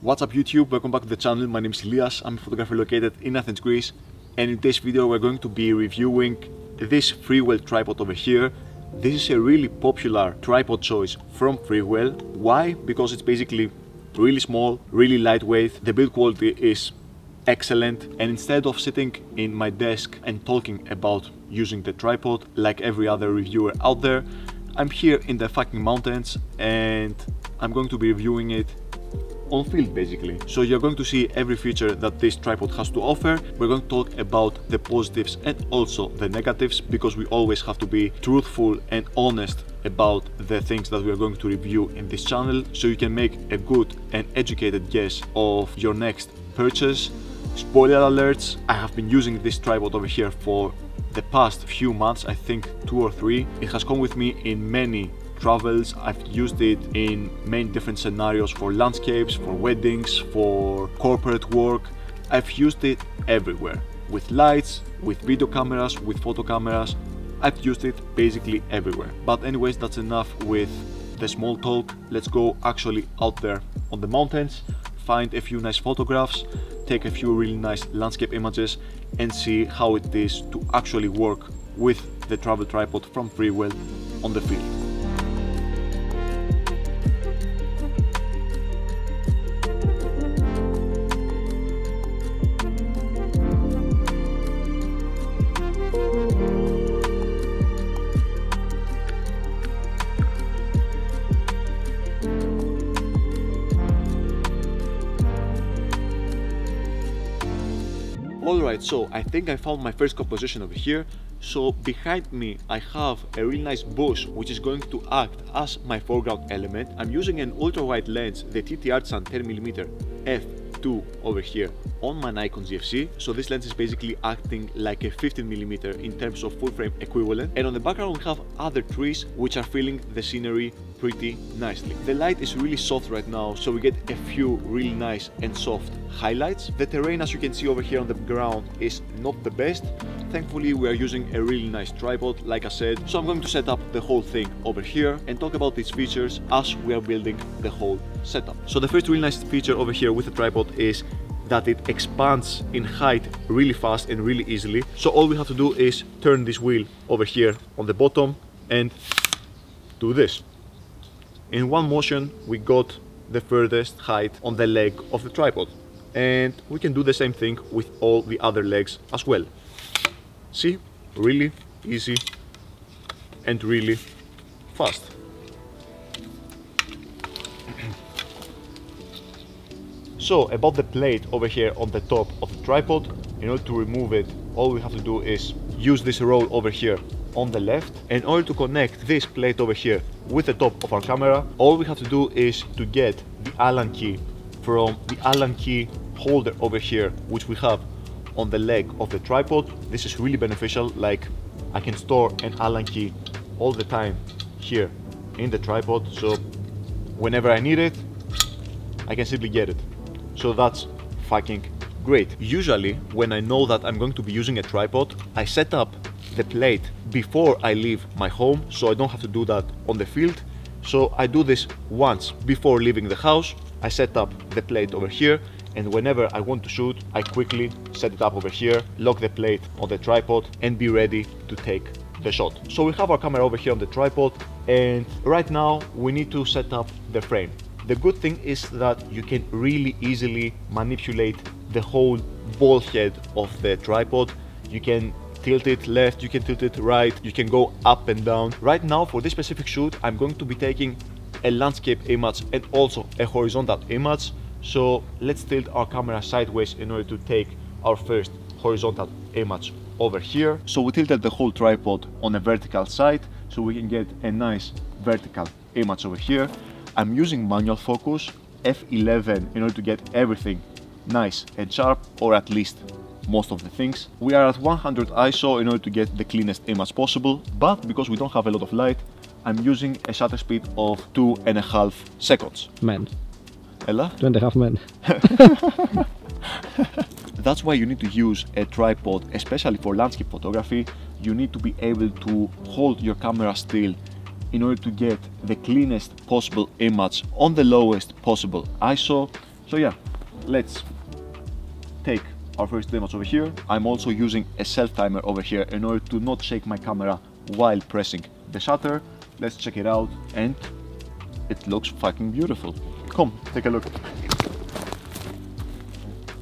What's up YouTube, welcome back to the channel. My name is Elias, I'm a photographer located in Athens, Greece, and in this video we're going to be reviewing this Freewell tripod over here. This is a really popular tripod choice from Freewell. Why? Because it's basically really small, really lightweight, the build quality is excellent, and instead of sitting in my desk and talking about using the tripod like every other reviewer out there, I'm here in the fucking mountains and I'm going to be reviewing it on field basically. So you're going to see every feature that this tripod has to offer. We're going to talk about the positives and also the negatives, because we always have to be truthful and honest about the things that we are going to review in this channel, so you can make a good and educated guess of your next purchase. Spoiler alerts, I have been using this tripod over here for the past few months, I think 2 or 3. It has come with me in many travels. I've used it in many different scenarios, for landscapes, for weddings, for corporate work. I've used it everywhere, with lights, with video cameras, with photo cameras. I've used it basically everywhere. But anyways, that's enough with the small talk. Let's go actually out there on the mountains, find a few nice photographs, take a few really nice landscape images, and see how it is to actually work with the travel tripod from Freewell on the field. Alright, so I think I found my first composition over here. So behind me I have a really nice bush which is going to act as my foreground element. I'm using an ultra wide lens, the TT Artisan 10mm f2 over here on my Nikon ZFC. So this lens is basically acting like a 15mm in terms of full frame equivalent. And on the background we have other trees which are filling the scenery pretty nicely. The light is really soft right now, so we get a few really nice and soft highlights. The terrain, as you can see over here on the ground, is not the best. Thankfully we are using a really nice tripod, like I said, so I'm going to set up the whole thing over here and talk about its features as we are building the whole setup. So the first really nice feature over here with the tripod is that it expands in height really fast and really easily. So all we have to do is turn this wheel over here on the bottom and do this. In one motion we got the furthest height on the leg of the tripod, and we can do the same thing with all the other legs as well. See, really easy and really fast. So about the plate over here on the top of the tripod, in order to remove it, all we have to do is use this roll over here on the left. In order to connect this plate over here with the top of our camera, all we have to do is to get the Allen key from the Allen key holder over here, which we have on the leg of the tripod. This is really beneficial, like I can store an Allen key all the time here in the tripod, so whenever I need it, I can simply get it. So that's fucking great. Usually when I know that I'm going to be using a tripod, I set up the plate before I leave my home, so I don't have to do that on the field. So I do this once before leaving the house. I set up the plate over here, and whenever I want to shoot, I quickly set it up over here, lock the plate on the tripod, and be ready to take the shot. So we have our camera over here on the tripod, and right now we need to set up the frame. The good thing is that you can really easily manipulate the whole ball head of the tripod. You can tilt it left, you can tilt it right, you can go up and down. Right now for this specific shoot, I'm going to be taking a landscape image and also a horizontal image. So let's tilt our camera sideways in order to take our first horizontal image over here. So we tilted the whole tripod on a vertical side so we can get a nice vertical image over here. I'm using manual focus f11 in order to get everything nice and sharp, or at least most of the things. We are at 100 ISO in order to get the cleanest image possible, but because we don't have a lot of light, I'm using a shutter speed of 2.5 seconds. Men. Ella? 2.5 men. That's why you need to use a tripod, especially for landscape photography. You need to be able to hold your camera still in order to get the cleanest possible image on the lowest possible ISO. So yeah, let's take our first image over here. I'm also using a self timer over here in order to not shake my camera while pressing the shutter. Let's check it out, and it looks fucking beautiful. Come, take a look.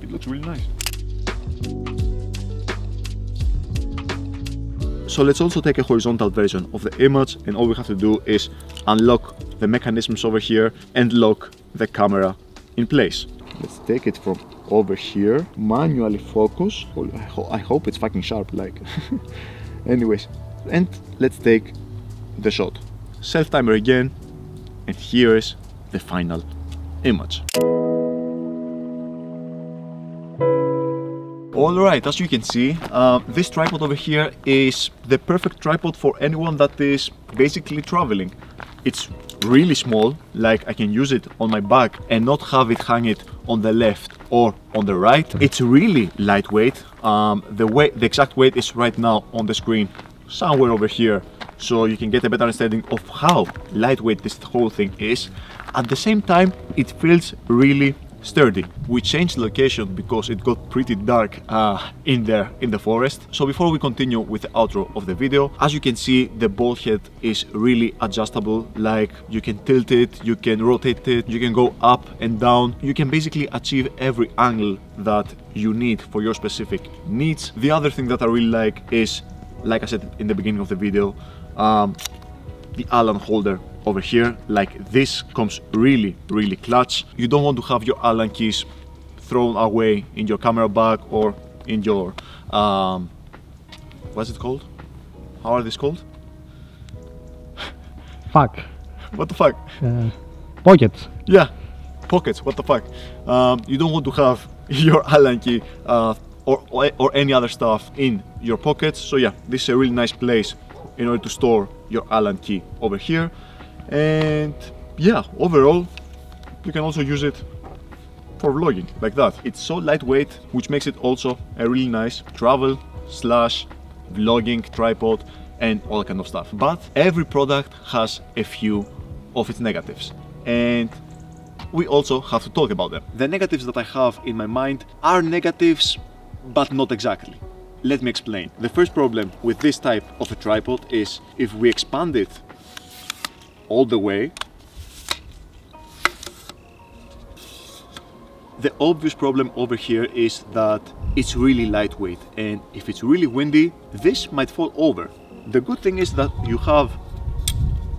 It looks really nice. So let's also take a horizontal version of the image, and all we have to do is unlock the mechanisms over here and lock the camera in place. Let's take it from over here, manually focus. I hope it's fucking sharp, like. Anyways, and let's take the shot. Self timer again, and here is the final image. Alright, as you can see, this tripod over here is the perfect tripod for anyone that is basically traveling. It's really small, like I can use it on my back and not have it hang it on the left or on the right. It's really lightweight. The exact weight is right now on the screen, somewhere over here, so you can get a better understanding of how lightweight this whole thing is. At the same time, it feels really sturdy. We changed location because it got pretty dark in there in the forest. So before we continue with the outro of the video, as you can see, the ball head is really adjustable. Like, you can tilt it, you can rotate it, you can go up and down. You can basically achieve every angle that you need for your specific needs. The other thing that I really like is, like I said in the beginning of the video, the Allen holder over here. Like, this comes really clutch. You don't want to have your Allen keys thrown away in your camera bag or in your what's it called? How are these called? Fuck. What the fuck? Pockets. Yeah, pockets. What the fuck? You don't want to have your Allen key or any other stuff in your pockets. So yeah, this is a really nice place in order to store your Allen key over here. And yeah, overall, you can also use it for vlogging like that. It's so lightweight, which makes it also a really nice travel / vlogging tripod and all that kind of stuff. But every product has a few of its negatives, and we also have to talk about them. The negatives that I have in my mind are negatives, but not exactly. Let me explain. The first problem with this type of a tripod is if we expand it all the way, the obvious problem over here is that it's really lightweight, and if it's really windy, this might fall over. The good thing is that you have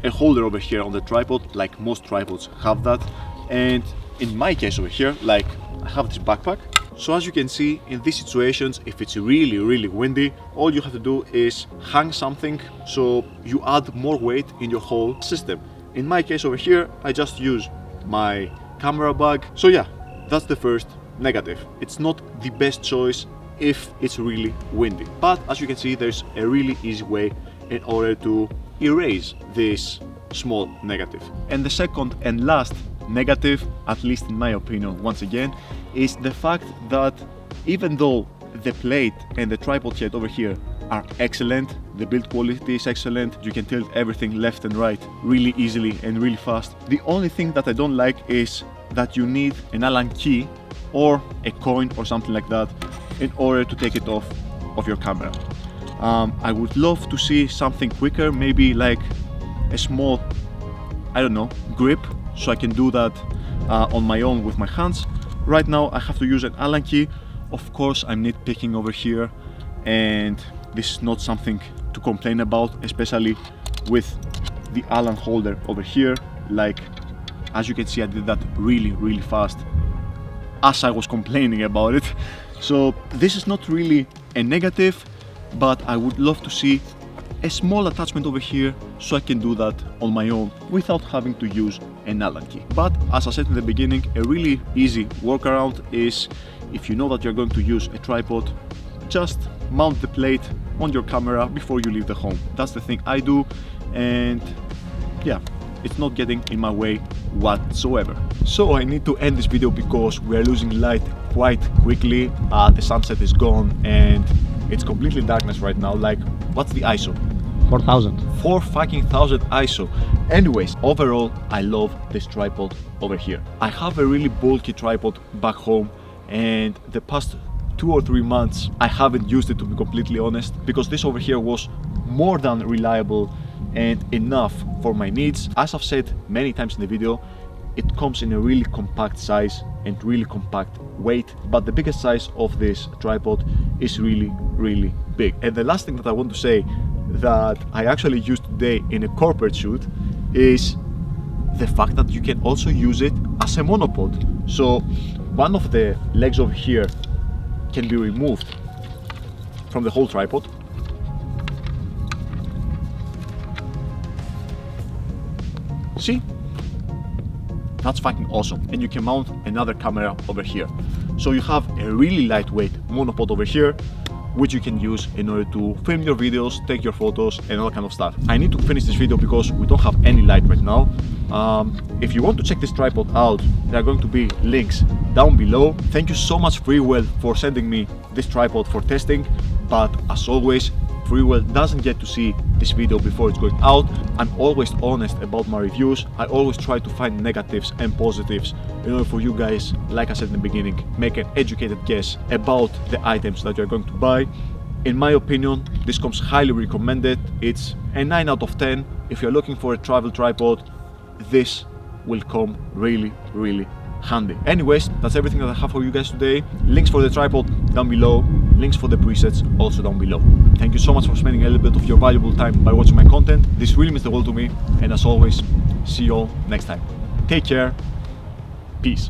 a holder over here on the tripod, like most tripods have that, and in my case over here, like, I have this backpack. So as you can see, in these situations, if it's really windy, all you have to do is hang something, so you add more weight in your whole system. In my case over here, I just use my camera bag. So yeah, that's the first negative. It's not the best choice if it's really windy. But as you can see, there's a really easy way in order to erase this small negative. And the second and last negative, at least in my opinion, once again, is the fact that even though the plate and the tripod head over here are excellent, the build quality is excellent, you can tilt everything left and right really easily and really fast, the only thing that I don't like is that you need an Allen key or a coin or something like that in order to take it off of your camera. I would love to see something quicker, maybe like a small, I don't know, grip, so I can do that on my own with my hands. Right now I have to use an Allen key. Of course, I'm nitpicking over here, and this is not something to complain about, especially with the Allen holder over here. Like, as you can see, I did that really fast as I was complaining about it. So this is not really a negative, but I would love to see a small attachment over here so I can do that on my own without having to use an Allen key. But as I said in the beginning, a really easy workaround is, if you know that you're going to use a tripod, just mount the plate on your camera before you leave the home. That's the thing I do, and yeah, it's not getting in my way whatsoever. So I need to end this video because we're losing light quite quickly. The sunset is gone and it's completely darkness right now. Like, what's the ISO? 4,000. 4,000 ISO. Anyways, overall, I love this tripod over here. I have a really bulky tripod back home, and the past 2 or 3 months I haven't used it, to be completely honest, because this over here was more than reliable and enough for my needs. As I've said many times in the video, it comes in a really compact size and really compact weight, but the biggest size of this tripod is really big. And the last thing that I want to say that I actually used today in a corporate shoot is the fact that you can also use it as a monopod. So one of the legs over here can be removed from the whole tripod. See? That's fucking awesome. And you can mount another camera over here. So you have a really lightweight monopod over here, which you can use in order to film your videos, take your photos, and all kind of stuff. I need to finish this video because we don't have any light right now. If you want to check this tripod out, there are going to be links down below. Thank you so much Freewell for sending me this tripod for testing, but as always, Freewell doesn't get to see this video before it's going out. I'm always honest about my reviews. I always try to find negatives and positives in order for you guys, like I said in the beginning, make an educated guess about the items that you're going to buy. In my opinion, this comes highly recommended. It's a 9 out of 10. If you're looking for a travel tripod, this will come really handy. Anyways, that's everything that I have for you guys today. Links for the tripod down below, links for the presets also down below. Thank you so much for spending a little bit of your valuable time by watching my content. This really means the world to me, and as always, see you all next time. Take care, peace.